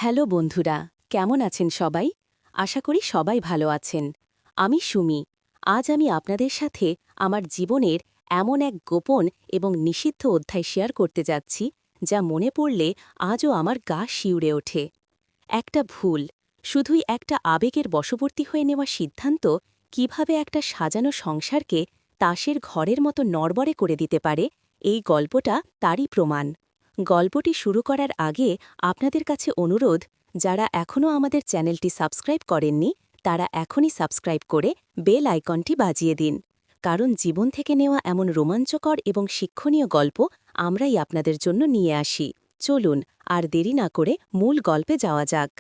Hello বন্ধুরা, কেমন আছেন সবাই? আশা করি সবাই ভালো আছেন। আমি সুমি। আজ আমি আপনাদের সাথে আমার জীবনের এমন এক গোপন এবং নিষিদ্ধ অধ্যায় শেয়ার করতে যাচ্ছি, যা মনে পড়লে আজও আমার গা শিউরে ওঠে। একটা ভুল, শুধুই একটা আবেগের বশবর্তী হয়ে নেওয়া সিদ্ধান্ত কিভাবে একটা সাজানো সংসারকে তাসের ঘরের মতো নড়বড়ে করে দিতে পারে, এই গল্পটা তারই প্রমাণ। গল্পটি শুরু করার আগে আপনাদের কাছে অনুরোধ, যারা এখনও আমাদের চ্যানেলটি সাবস্ক্রাইব করেননি তারা এখনই সাবস্ক্রাইব করে বেল আইকনটি বাজিয়ে দিন। কারণ জীবন থেকে নেওয়া এমন রোমাঞ্চকর এবং শিক্ষণীয় গল্প আমরাই আপনাদের জন্য নিয়ে আসি। চলুন আর দেরি না করে মূল গল্পে যাওয়া যাক।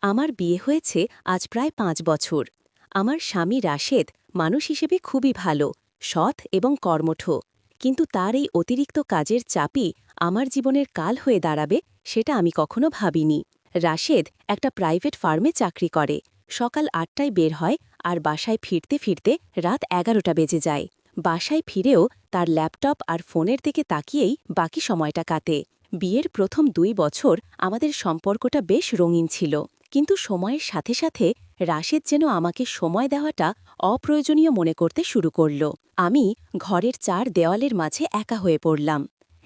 আমার বিয়ে হয়েছে আজ প্রায় 5 বছর। আমার স্বামী রাশেদ মানুষ হিসেবে খুবই ভালো, সৎ এবং কর্মঠ। কিন্তু তার এই অতিরিক্ত কাজের চাপই আমার জীবনের কাল হয়ে দাঁড়াবে, সেটা আমি কখনো ভাবিনি। রাশেদ একটা প্রাইভেট ফার্মে চাকরি করে। সকাল 8টায় বের হয় আর বাসায় ফিরতে ফিরতে রাত 11টা বেজে যায়। বাসায় ফিরেও তার ল্যাপটপ আর ফোনের দিকে তাকিয়েই বাকি সময়টা কাটে। বিয়ের প্রথম 2 বছর আমাদের সম্পর্কটা বেশ রঙিন ছিল, কিন্তু সময়ের সাথে সাথে রাশেদ যেন আমাকে সময় দেওয়াটা অপ্রয়োজনীয় মনে করতে শুরু করল। আমি ঘরের 4 দেওয়ালের মাঝে একা হয়ে পড়লাম।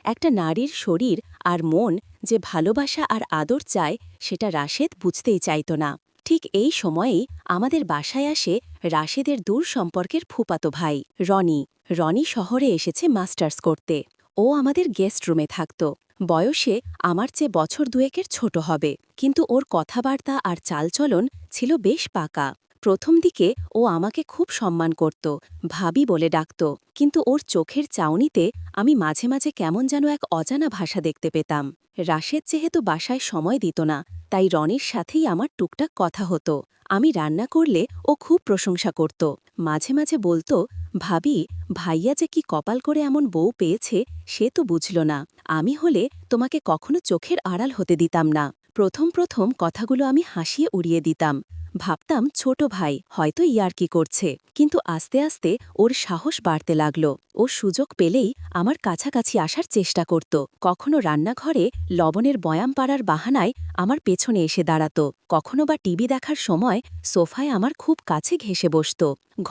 একটা নারীর শরীর আর মন যে ভালোবাসা আর আদর চায়, সেটা রাশেদ বুঝতেই চাইত না। ঠিক এই সময়েই আমাদের বাসায় আসে রাশেদের দূর সম্পর্কের ফুপাতো ভাই রনি। রনি শহরে এসেছে মাস্টার্স করতে। ও আমাদের গেস্ট রুমে থাকত। বয়সে আমার চেয়ে বছর 2-এর ছোট হবে, কিন্তু ওর কথাবার্তা আর চালচলন ছিল বেশ পাকা। প্রথম দিকে ও আমাকে খুব সম্মান করত, ভাবি বলে ডাকত, কিন্তু ওর চোখের চাউনিতে আমি মাঝে মাঝে কেমন যেন এক অজানা ভাষা দেখতে পেতাম। রাশেদ যেহেতু বাসায় সময় দিত না, তাই রনির সাথেই আমার টুকটাক কথা হতো। আমি রান্না করলে ও খুব প্রশংসা করত। মাঝে মাঝে বলতো, ভাবি, ভাইয়া যে কি কপাল করে এমন বউ পেয়েছে সে তো বুঝল না। আমি হলে তোমাকে কখনো চোখের আড়াল হতে দিতাম না। প্রথম প্রথম কথাগুলো আমি হাসিয়ে উড়িয়ে দিতাম। ভাবতাম ছোট ভাই হয়তো ইয়ার্কি করছে, কিন্তু আস্তে আস্তে ওর সাহস বাড়তে লাগল। ও সুযোগ পেলেই আমার কাছাকাছি আসার চেষ্টা করত। কখনো রান্নাঘরে লবণের বয়াম পাড়ার বাহানায় আমার পেছনে এসে দাঁড়াত, কখনো বা টিভি দেখার সময় সোফায় আমার খুব কাছে ঘেঁষে বসত।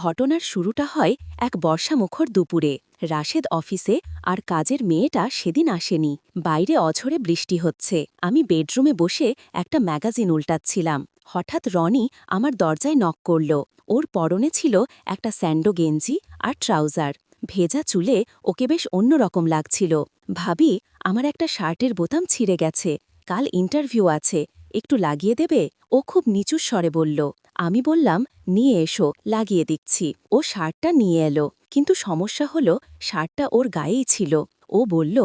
ঘটনার শুরুটা হয় এক বর্ষামুখর দুপুরে। রাশেদ অফিসে আর কাজের মেয়েটা সেদিন আসেনি। বাইরে অঝরে বৃষ্টি হচ্ছে। আমি বেডরুমে বসে একটা ম্যাগাজিন উল্টাচ্ছিলাম। হঠাৎ রনি আমার দরজায় নক করল। ওর পরনে ছিল একটা স্যান্ডো গেঞ্জি আর ট্রাউজার। ভেজা চুলে ওকে বেশ অন্যরকম লাগছিল। ভাবি, আমার একটা শার্টের বোতাম ছিঁড়ে গেছে, কাল ইন্টারভিউ আছে, একটু লাগিয়ে দেবে? ও খুব নিচু স্বরে বলল। আমি বললাম, নিয়ে এসো, লাগিয়ে দিচ্ছি। ও শার্টটা নিয়ে এলো, কিন্তু সমস্যা হলো শার্টটা ওর গায়েই ছিল। ও বলল,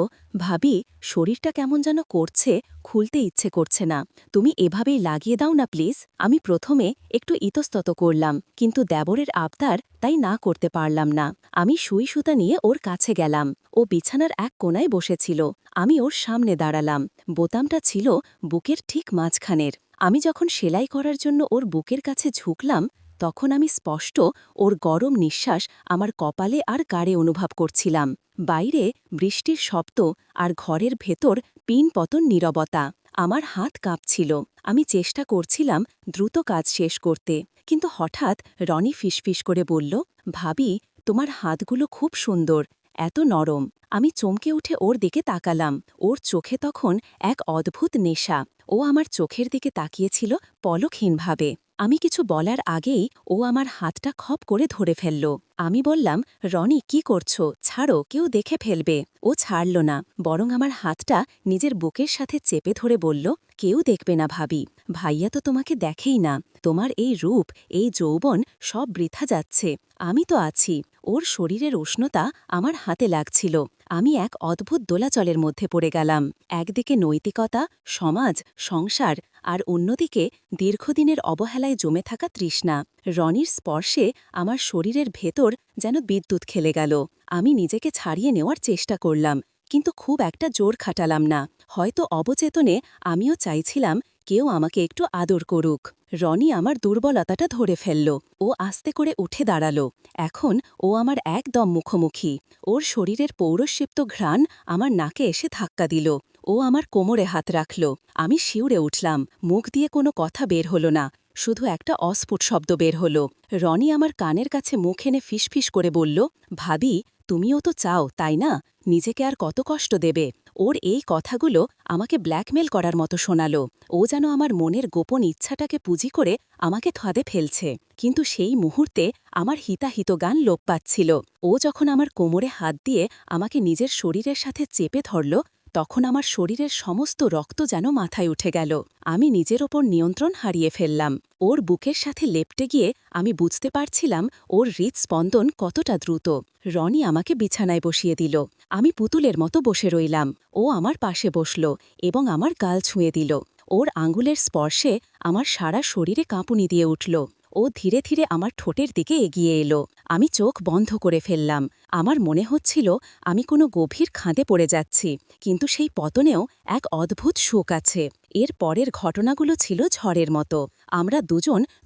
ভাবি, শরীরটা কেমন যেন করছে, খুলতে ইচ্ছে করছে না, তুমি এভাবেই লাগিয়ে দাও না প্লিজ। আমি প্রথমে একটু ইতস্তত করলাম, কিন্তু দেবরের আবদার, তাই না করতে পারলাম না। আমি সুই সুতা নিয়ে ওর কাছে গেলাম। ও বিছানার এক কোণায় বসেছিল। আমি ওর সামনে দাঁড়ালাম। বোতামটা ছিল বুকের ঠিক মাঝখানের। আমি যখন সেলাই করার জন্য ওর বুকের কাছে ঝুঁকলাম, তখন আমি স্পষ্ট ওর গরম নিঃশ্বাস আমার কপালে আর গাড়ে অনুভব করছিলাম। বাইরে বৃষ্টির শব্দ আর ঘরের ভেতর পিনপতন নীরবতা। আমার হাত কাঁপছিল। আমি চেষ্টা করছিলাম দ্রুত কাজ শেষ করতে, কিন্তু হঠাৎ রনি ফিসফিস করে বলল, ভাবি, তোমার হাতগুলো খুব সুন্দর, এত নরম। আমি চমকে উঠে ওর দিকে তাকালাম। ওর চোখে তখন এক অদ্ভুত নেশা। ও আমার চোখের দিকে তাকিয়েছিল পলকহীনভাবে। আমি কিছু বলার আগেই ও আমার হাতটা খপ করে ধরে ফেলল। আমি বললাম, রনি, কি করছো? ছাড়ো, কেউ দেখে ফেলবে। ও ছাড়ল না, বরং আমার হাতটা নিজের বুকের সাথে চেপে ধরে বলল, কেউ দেখবে না ভাবি, ভাইয়া তো তোমাকে দেখেই না। তোমার এই রূপ, এই যৌবন সব বৃথা যাচ্ছে, আমি তো আছি। ওর শরীরের উষ্ণতা আমার হাতে লাগছিল। আমি এক অদ্ভুত দোলাচলের মধ্যে পড়ে গেলাম। একদিকে নৈতিকতা, সমাজ, সংসার, আর অন্যদিকে দীর্ঘদিনের অবহেলায় জমে থাকা তৃষ্ণা। রনির স্পর্শে আমার শরীরের ভেতর যেন বিদ্যুৎ খেলে গেল। আমি নিজেকে ছাড়িয়ে নেওয়ার চেষ্টা করলাম, কিন্তু খুব একটা জোর খাটালাম না। হয়তো অবচেতনে আমিও চাইছিলাম কেউ আমাকে একটু আদর করুক। রনি আমার দুর্বলতাটা ধরে ফেলল। ও আস্তে করে উঠে দাঁড়াল। এখন ও আমার একদম মুখোমুখি। ওর শরীরের পৌরস্বীপ্ত ঘ্রাণ আমার নাকে এসে ধাক্কা দিল। ও আমার কোমরে হাত রাখল। আমি শিউরে উঠলাম। মুখ দিয়ে কোনো কথা বের হলো না, শুধু একটা অস্ফুট শব্দ বের হলো। রনি আমার কানের কাছে মুখ এনে ফিসফিস করে বলল, ভাবি, তুমিও তো চাও, তাই না? নিজেকে আর কত কষ্ট দেবে? ওর এই কথাগুলো আমাকে ব্ল্যাকমেল করার মতো শোনালো। ও যেন আমার মনের গোপন ইচ্ছাটাকে পুঁজি করে আমাকে ফাঁদে ফেলছে। কিন্তু সেই মুহূর্তে আমার হিতাহিত গান লোপ পাচ্ছিল। ও যখন আমার কোমরে হাত দিয়ে আমাকে নিজের শরীরের সাথে চেপে ধরল, তখন আমার শরীরের সমস্ত রক্ত যেন মাথায় উঠে গেল। আমি নিজের ওপর নিয়ন্ত্রণ হারিয়ে ফেললাম। ওর বুকের সাথে লেপটে গিয়ে আমি বুঝতে পারছিলাম ওর হৃৎস্পন্দন কতটা দ্রুত। রনি আমাকে বিছানায় বসিয়ে দিল। আমি পুতুলের মতো বসে রইলাম। ও আমার পাশে বসল এবং আমার গাল ছুঁয়ে দিল। ওর আঙুলের স্পর্শে আমার সারা শরীরে কাঁপুনি দিয়ে উঠল। ও ধীরে ধীরে আমার ঠোঁটের দিকে এগিয়ে এলো। আমি চোখ বন্ধ করে ফেললাম। আমার মনে হচ্ছিল আমি কোনো গভীর খাদে পড়ে যাচ্ছি, কিন্তু সেই পতনেও এক অদ্ভুত সুখ আছে। এর পরের ঘটনাগুলো ছিল ঝড়ের মতো। আমরা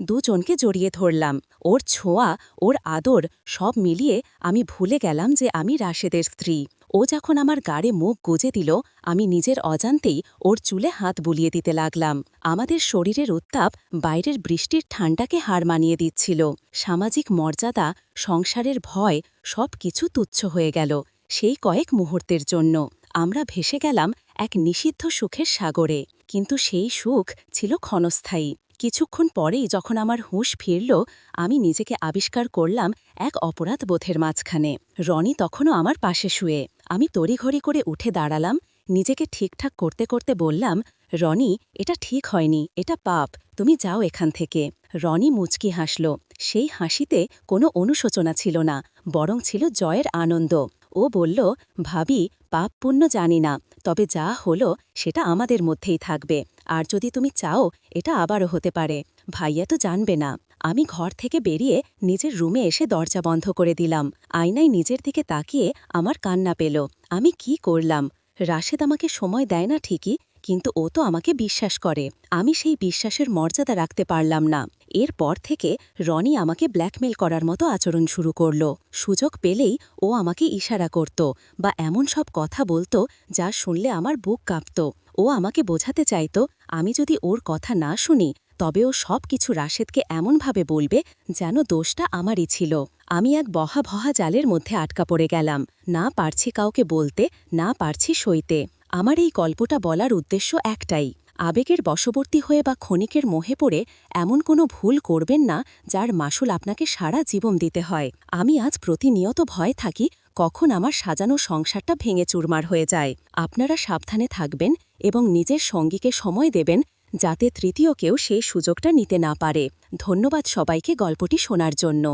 দুজনকে জড়িয়ে ধরলাম। ওর ছোঁয়া, ওর আদর, সব মিলিয়ে আমি ভুলে গেলাম যে আমি রাশেদের স্ত্রী। ও যখন আমার গাড়ে মুখ গুজে দিল, আমি নিজের অজান্তেই ওর চুলে হাত বুলিয়ে দিতে লাগলাম। আমাদের শরীরের উত্তাপ বাইরের বৃষ্টির ঠান্ডাকে হার মানিয়ে দিচ্ছিল। সামাজিক মর্যাদা, সংসারের ভয়, সব কিছু তুচ্ছ হয়ে গেল সেই কয়েক মুহূর্তের জন্য। আমরা ভেসে গেলাম এক নিষিদ্ধ সুখের সাগরে। কিন্তু সেই সুখ ছিল ক্ষণস্থায়ী। কিছুক্ষণ পরেই যখন আমার হুঁশ ফিরল, আমি নিজেকে আবিষ্কার করলাম এক অপরাধবোধের মাঝখানে। রনি তখনও আমার পাশে শুয়ে। আমি তড়িঘড়ি করে উঠে দাঁড়ালাম। নিজেকে ঠিকঠাক করতে করতে বললাম, রনি, এটা ঠিক হয়নি, এটা পাপ, তুমি যাও এখান থেকে। রনি মুচকি হাসল। সেই হাসিতে কোনো অনুশোচনা ছিল না, বরং ছিল জয়ের আনন্দ। ও বলল, ভাবি, পাপ পুণ্য জানি না, তবে যা হলো সেটা আমাদের মধ্যেই থাকবে। আর যদি তুমি চাও, এটা আবারও হতে পারে। ভাইয়া তো জানবে না। আমি ঘর থেকে বেরিয়ে নিজের রুমে এসে দরজা বন্ধ করে দিলাম। আয়নায় নিজের দিকে তাকিয়ে আমার কান্না পেল। আমি কি করলাম? রাশেদ আমাকে সময় দেয় না ঠিকই, কিন্তু ও তো আমাকে বিশ্বাস করে। আমি সেই বিশ্বাসের মর্যাদা রাখতে পারলাম না। এরপর থেকে রনি আমাকে ব্ল্যাকমেল করার মতো আচরণ শুরু করল। সুযোগ পেলেই ও আমাকে ইশারা করত বা এমন সব কথা বলতো যা শুনলে আমার বুক কাঁপত। ও আমাকে বোঝাতে চাইত, আমি যদি ওর কথা না শুনি, তবে ও সব কিছু রাশেদকে এমনভাবে বলবে যেন দোষটা আমারই ছিল। আমি এক বহাবহা জালের মধ্যে আটকা পড়ে গেলাম। না পারছি কাউকে বলতে, না পারছি সইতে। আমার এই গল্পটা বলার উদ্দেশ্য একটাই, আবেগের বশবর্তী হয়ে বা ক্ষণিকের মোহে পড়ে এমন কোনো ভুল করবেন না যার মাসুল আপনাকে সারা জীবন দিতে হয়। আমি আজ প্রতিনিয়ত ভয়ে থাকি কখন আমার সাজানো সংসারটা ভেঙে চুরমার হয়ে যায়। আপনারা সাবধানে থাকবেন এবং নিজের সঙ্গীকে সময় দেবেন, যাতে তৃতীয় কেউ সেই সুযোগটা নিতে না পারে। ধন্যবাদ সবাইকে গল্পটি শোনার জন্য।